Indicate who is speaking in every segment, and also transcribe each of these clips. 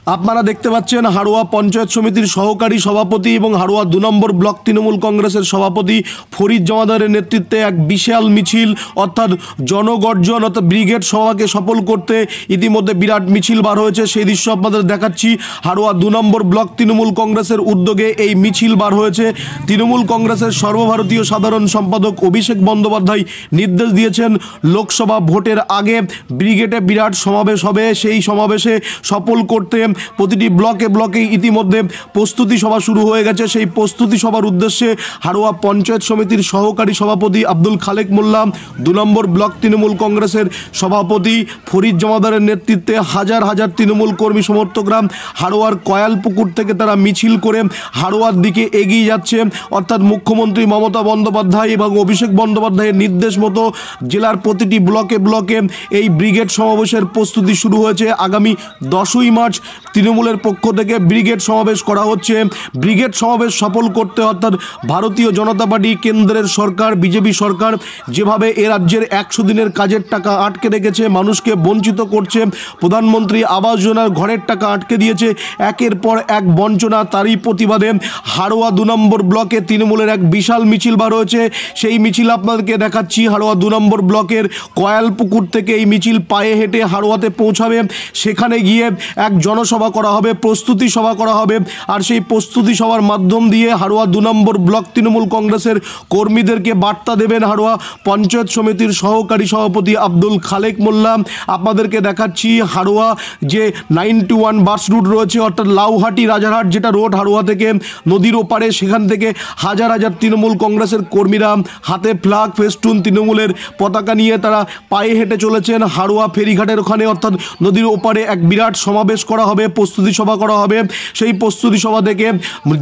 Speaker 1: আপনারা দেখতে পাচ্ছেন হাড়োয়া পঞ্চায়েত সমিতির সহকারী সভাপতি এবং হাড়োয়া ২ নম্বর ব্লক তৃণমূল কংগ্রেসের সভাপতি ফরিদ জমাদারের নেতৃত্বে এক বিশাল মিছিল অর্থাৎ জনগর্জন অর্থাৎ ব্রিগেড সভাকে সফল করতে ইতিমধ্যে বিরাট মিছিল বার হয়েছে। সেই দৃশ্য আপনাদের দেখাচ্ছি। হাড়োয়া ২ নম্বর ব্লক তৃণমূল কংগ্রেসের উদ্যোগে এই মিছিল বার হয়েছে। তৃণমূল কংগ্রেসের সর্বভারতীয় সাধারণ সম্পাদক অভিষেক বন্দ্যোপাধ্যায় নির্দেশ দিয়েছেন লোকসভা ভোটের আগে ব্রিগেডে বিরাট সমাবেশ হবে। সেই সমাবেশে সফল করতে প্রতিটি ব্লকে ব্লকে ইতিমধ্যে প্রস্তুতি সভা শুরু হয়ে গেছে। সেই প্রস্তুতি সভার উদ্দেশ্যে হাড়োয়া পঞ্চায়েত সমিতির সহকারী সভাপতি আব্দুল খালেক মোল্লা, ২ নম্বর ব্লক তৃণমূল কংগ্রেসের সভাপতি ফরিদ জমাদারের নেতৃত্বে হাজার হাজার তৃণমূল কর্মী সমর্থকরা হাড়োয়ার কয়ালপুকুর থেকে তারা মিছিল করে হাড়োয়ার দিকে এগিয়ে যাচ্ছে। অর্থাৎ মুখ্যমন্ত্রী মমতা বন্দ্যোপাধ্যায় এবং অভিষেক বন্দ্যোপাধ্যায়ের নির্দেশ মতো জেলার প্রতিটি ব্লকে ব্লকে এই ব্রিগেড সমাবেশের প্রস্তুতি শুরু হয়েছে। আগামী 10ই মার্চ তৃণমূলের পক্ষ থেকে ব্রিগেড সমাবেশ করা হচ্ছে। ব্রিগেড সমাবেশ সফল করতে অর্থাৎ ভারতীয় জনতা পার্টি কেন্দ্রের সরকার বিজেপি সরকার যেভাবে এ রাজ্যের 100 দিনের কাজের টাকা আটকে রেখেছে, মানুষকে বঞ্চিত করছে, প্রধানমন্ত্রী আবাস যোজনার ঘরের টাকা আটকে দিয়েছে, একের পর এক বঞ্চনা, তারই প্রতিবাদে হাড়োয়া 2 নম্বর ব্লকে তৃণমূলের এক বিশাল মিছিল বার হয়েছে। সেই মিছিল আপনাদেরকে দেখাচ্ছি। হাড়োয়া 2 নম্বর ব্লকের কয়ালপুকুর থেকে এই মিছিল পায়ে হেঁটে হাড়োয়াতে পৌঁছাবে। সেখানে গিয়ে এক জনসভা করা হবে, প্রস্তুতি সভা করা হবে। আর সেই প্রস্তুতি সভার মাধ্যম দিয়ে হাড়োয়া 2 নম্বর ব্লক তৃণমূল কংগ্রেসের কর্মীদেরকে বার্তা দেবেন হাড়োয়া পঞ্চায়েত সমিতির সহকারী সভাপতি আব্দুল খালেক মোল্লা। আপনাদেরকে দেখাচ্ছি হাড়োয়া যে 91 বাস রুট রয়েছে অর্থাৎ লাউহাটি রাজারহাট যেটা রোড হাড়োয়া থেকে নদীর ওপারে, সেখান থেকে হাজার হাজার তৃণমূল কংগ্রেসের কর্মীরা হাতে ফ্ল্যাগ ফেস্টুন তৃণমূলের পতাকা নিয়ে তারা পায়ে হেঁটে চলেছেন হাড়োয়া ফেরিঘাটের ওখানে অর্থাৎ নদীর ওপারে এক বিরাট সমাবেশ করা হবে, প্রস্তুতি সভা করা হবে। সেই প্রস্তুতি সভা থেকে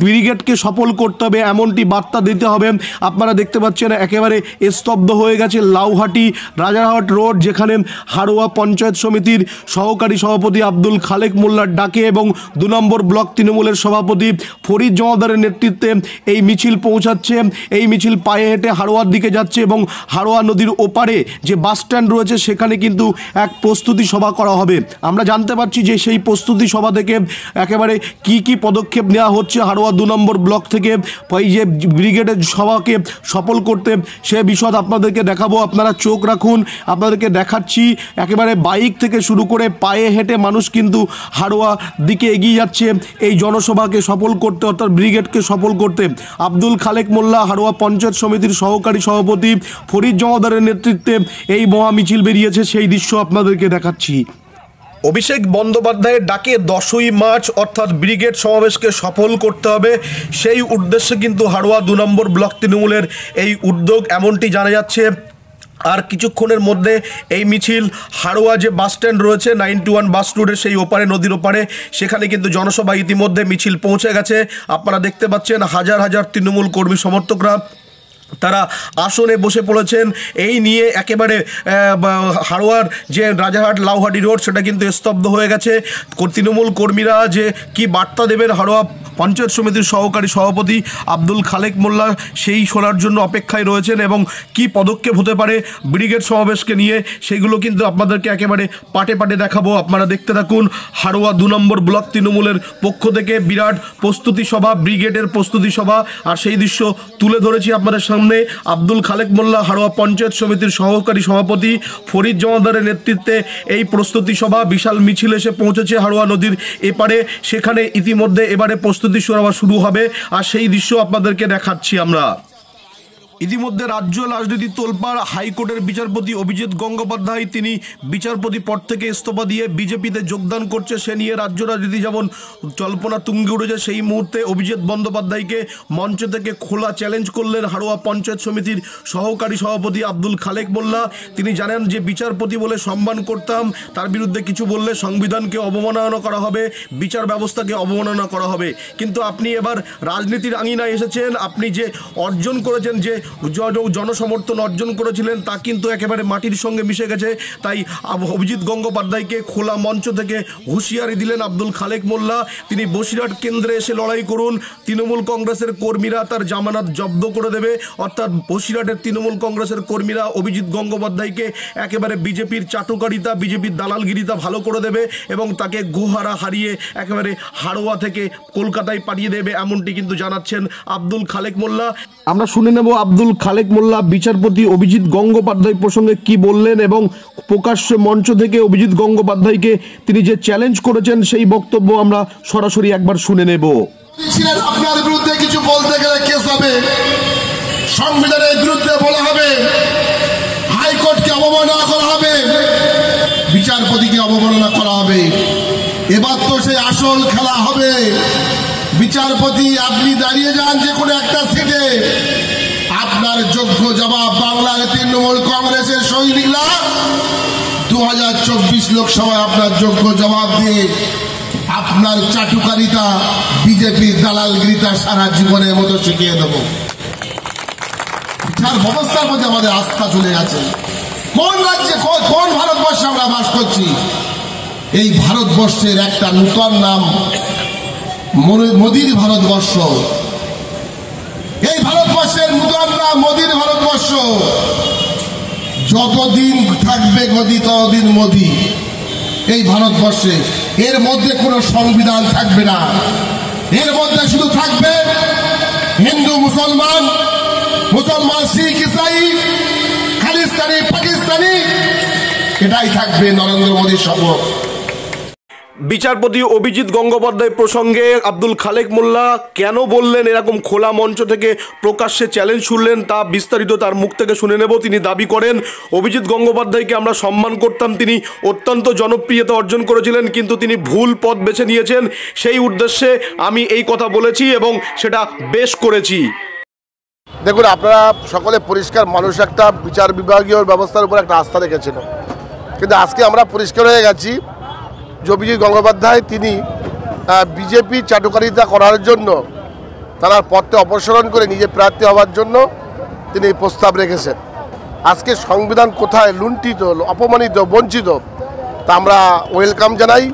Speaker 1: ব্রিগেডকে সফল করতে হবে এমনটি বার্তা দিতে হবে। আপনারা দেখতে পাচ্ছেন একেবারে স্তব্ধ হয়ে গেছে লাউহাটি রাজারহাট রোড, যেখানে হাড়োয়া পঞ্চায়েত সমিতির সহকারী সভাপতি আব্দুল খালেক মোল্লার ডাকে এবং 2 নম্বর ব্লক তৃণমূলের সভাপতি ফরিদ জমাদারের নেতৃত্বে এই মিছিল পৌঁছাচ্ছে। এই মিছিল পায়ে হেঁটে হাড়োয়ার দিকে যাচ্ছে এবং হাড়োয়া নদীর ওপারে যে বাস স্ট্যান্ড রয়েছে সেখানে কিন্তু এক প্রস্তুতি সভা করা হবে। আমরা জানতে পারছি যে সেই প্রস্তুতি সভা থেকে একেবারে কি পদক্ষেপ নেওয়া হচ্ছে হাড়োয়া 2 নম্বর ব্লক থেকে এই যে ব্রিগেডের সভাকে সফল করতে, সে বিষয় আপনাদেরকে দেখাবো। আপনারা চোখ রাখুন, আপনাদেরকে দেখাচ্ছি একেবারে বাইক থেকে শুরু করে পায়ে হেঁটে মানুষ কিন্তু হাড়োয়া দিকে এগিয়ে যাচ্ছে এই জনসভাকে সফল করতে অর্থাৎ ব্রিগেডকে সফল করতে। আব্দুল খালেক মোল্লা হাড়োয়া পঞ্চায়েত সমিতির সহকারী সভাপতি ফরিদ জমাদারের নেতৃত্বে এই মহা মিছিল বেরিয়েছে, সেই দৃশ্য আপনাদেরকে দেখাচ্ছি। অভিষেক বন্দ্যোপাধ্যায়ের ডাকে 10ই মার্চ অর্থাৎ ব্রিগেড সমাবেশকে সফল করতে হবে, সেই উদ্দেশ্যে কিন্তু হাড়োয়া 2 নম্বর ব্লক তৃণমূলের এই উদ্যোগ এমনটি জানা যাচ্ছে। আর কিছুক্ষণের মধ্যে এই মিছিল হাড়োয়া যে বাস স্ট্যান্ড রয়েছে 91 বাস রুটের সেই ওপারে নদীর ওপারে, সেখানে কিন্তু জনসভা ইতিমধ্যে মিছিল পৌঁছে গেছে। আপনারা দেখতে পাচ্ছেন হাজার হাজার তৃণমূল কর্মী সমর্থকরা তারা আসনে বসে পড়েছেন। এই নিয়ে একেবারে হাড়োয়ার যে রাজারহাট লাউহাটি রোড সেটা কিন্তু স্তব্ধ হয়ে গেছে। তৃণমূল কর্মীরা যে কি বার্তা দেবেন হাড়োয়া পঞ্চায়েত সমিতির সহকারী সভাপতি আব্দুল খালেক মোল্লা সেই শোনার জন্য অপেক্ষায় রয়েছেন এবং কি পদক্ষেপ হতে পারে ব্রিগেড সমাবেশকে নিয়ে সেগুলো কিন্তু আপনাদেরকে একেবারে পাটে পাটে দেখাবো। আপনারা দেখতে থাকুন। হাড়োয়া 2 নম্বর ব্লক তৃণমূলের পক্ষ থেকে বিরাট প্রস্তুতি সভা, ব্রিগেডের প্রস্তুতি সভা, আর সেই দৃশ্য তুলে ধরেছি আপনাদের সামনে। আব্দুল খালেক মোল্লা হাড়োয়া পঞ্চায়েত সমিতির সহকারী সভাপতি ফরিদ জমাদারের নেতৃত্বে এই প্রস্তুতি সভা বিশাল মিছিল এসে পৌঁছেছে হাড়োয়া নদীর এপারে। সেখানে ইতিমধ্যে এবারে প্রস্তুতি সভা শুরু হবে আর সেই দৃশ্য আপনাদেরকে দেখাচ্ছি আমরা। ইতিমধ্যে রাজ্য রাজনীতি তোলপাড়। হাইকোর্টের বিচারপতি অভিজিৎ গঙ্গোপাধ্যায় তিনি বিচারপতি পদ থেকে ইস্তফা দিয়ে বিজেপিতে যোগদান করছে, সে নিয়ে রাজ্য রাজনীতি যেমন জল্পনা তুঙ্গে উঠেছে, সেই মুহূর্তে অভিজিৎ বন্দ্যোপাধ্যায়কে মঞ্চ থেকে খোলা চ্যালেঞ্জ করলেন হাড়োয়া পঞ্চায়েত সমিতির সহকারী সভাপতি আব্দুল খালেক মোল্লা। তিনি জানেন যে বিচারপতি বলে সম্মান করতাম, তার বিরুদ্ধে কিছু বললে সংবিধানকে অবমাননা করা হবে, বিচার ব্যবস্থাকে অবমাননা করা হবে। কিন্তু আপনি এবার রাজনীতির আঙিনায় এসেছেন, আপনি যে অর্জন করেছেন, যে জনসমর্থন অর্জন করেছিলেন তা কিন্তু একেবারে মাটির সঙ্গে মিশে গেছে। তাই অভিজিৎ গঙ্গোপাধ্যায়কে খোলা মঞ্চ থেকে হুঁশিয়ারি দিলেন আব্দুল খালেক মোল্লা, তিনি বসিরহাট কেন্দ্রে এসে লড়াই করুন, তৃণমূল কংগ্রেসের কর্মীরা তার জামানত জব্দ করে দেবে। অর্থাৎ বসিরহাটের তৃণমূল কংগ্রেসের কর্মীরা অভিজিৎ গঙ্গোপাধ্যায়কে একেবারে বিজেপির চাটুকারিতা, বিজেপির দালালগিরিতা ভালো করে দেবে এবং তাকে গোহারা হারিয়ে একেবারে হাড়োয়া থেকে কলকাতায় পাঠিয়ে দেবে, এমনটি কিন্তু জানাচ্ছেন আব্দুল খালেক মোল্লা। আমরা শুনে নেব আব্দুল খালেক মোল্লা বিচারপতি অভিজিৎ গঙ্গোপাধ্যায় প্রসঙ্গে কি বললেন এবং প্রকাশ্যে মঞ্চ থেকে অভিজিৎ গঙ্গোপাধ্যায়কে তিনি যে চ্যালেঞ্জ করেছেন সেই বক্তব্য আমরা সরাসরি একবার শুনে নেব।
Speaker 2: আপনার বিরুদ্ধে কিছু বলতে গেলে কেস হবে, সংবিধানের বিরুদ্ধে বলা হবে, হাইকোর্টকে অবমাননা করা হবে, বিচারপতিকে অবমাননা করা হবে। এবার তো সেই আসল খেলা হবে। বিচারপতি আপনি দাঁড়িয়ে যান যে কোনো একটা সিটে, আপনার যোগ্য জবাব বাংলার তৃণমূল কংগ্রেসের সৈনিকরা 2024 লোকসভায় আপনার যোগ্য জবাব দিয়ে আপনার চাটুকারিতা, বিজেপির দালালগিরিতা সারা জীবনের মতো শিখিয়ে দেব। বিচার ব্যবস্থার মধ্যে আমাদের আস্থা চলে গেছে। কোন রাজ্যে, কোন ভারতবর্ষে আমরা বাস করছি? এই ভারতবর্ষের একটা নূতন নাম মোদির ভারতবর্ষ। এই ভারতবর্ষের নূতন নাম মোদির ভারতবর্ষ। যতদিন থাকবে গদি ততদিন মোদি এই ভারতবর্ষে। এর মধ্যে কোনো সংবিধান থাকবে না, এর মধ্যে শুধু থাকবে হিন্দু মুসলমান, মুসলমান শিখ ইসাই, খালিস্তানি পাকিস্তানি, এটাই থাকবে নরেন্দ্র মোদীর শপথ।
Speaker 1: বিচারপতি অভিজিৎ গঙ্গোপাধ্যায় প্রসঙ্গে আব্দুল খালেক মোল্লা কেন বললেন, এরকম খোলা মঞ্চ থেকে প্রকাশ্যে চ্যালেঞ্জ ছুড়লেন, তা বিস্তারিত তার মুখ থেকে শুনে নেব। তিনি দাবি করেন অভিজিৎ গঙ্গোপাধ্যায়কে আমরা সম্মান করতাম, তিনি অত্যন্ত জনপ্রিয়তা অর্জন করেছিলেন, কিন্তু তিনি ভুল পথ বেছে নিয়েছেন। সেই উদ্দেশ্যে আমি এই কথা বলেছি এবং সেটা বেশ করেছি।
Speaker 2: দেখুন, আপনারা সকলে পরিষ্কার, মানুষ একটা বিচার বিভাগীয় ব্যবস্থার উপর একটা আস্থা রেখেছিল, কিন্তু আজকে আমরা পরিষ্কার হয়ে গেছি যে অভিজিৎ গঙ্গোপাধ্যায় তিনি বিজেপি চাটুকারিতা করার জন্য তার পদকে অপসারণ করে নিজে প্রার্থী হওয়ার জন্য তিনি প্রস্তাব রেখেছেন। আজকে সংবিধান কোথায় লুণ্ঠিত, অপমানিত, বঞ্চিত, তা আমরা ওয়েলকাম জানাই।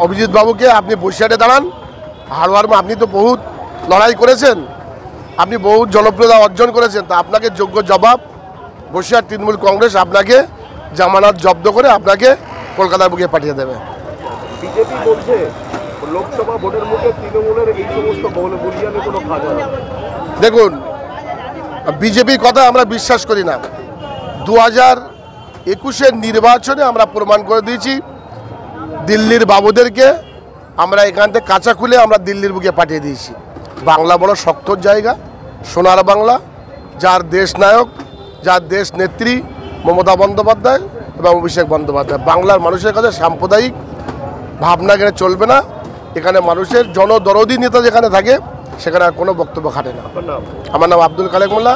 Speaker 2: অভিজিৎ বাবুকে আপনি বসিরহাটে দাঁড়ান, হাড়োয়ার আপনি তো বহুত লড়াই করেছেন, আপনি বহু জনপ্রিয়তা অর্জন করেছেন, তা আপনাকে যোগ্য জবাব বসিরহাট তৃণমূল কংগ্রেস আপনাকে জামানত জব্দ করে আপনাকে কলকাতার বুকে পাঠিয়ে দেবে।
Speaker 1: বিজেপি বলছে লোকসভা ভোটের মুখে তৃণমূলের এই সমস্ত বলিয়ানে কোনো কাজ হবে না।
Speaker 2: দেখুন, বিজেপির কথা আমরা বিশ্বাস করি না। 2021-এর নির্বাচনে আমরা প্রমাণ করে দিয়েছি, দিল্লির বাবুদেরকে আমরা এখান থেকে কাঁচা খুলে আমরা দিল্লির বুকে পাঠিয়ে দিয়েছি। বাংলা বড় শক্ত জায়গা, সোনার বাংলা, যার দেশ নায়ক, যার দেশ নেত্রী মমতা বন্দ্যোপাধ্যায় এবং অভিষেক বন্দ্যোপাধ্যায়। বাংলার মানুষের কাছে সাম্প্রদায়িক ভাবনা এখানে চলবে না। এখানে মানুষের জনদরদি নেতা যেখানে থাকে সেখানে আর কোনো বক্তব্য খাটে না। আমার নাম আব্দুল খালেক মোল্লা।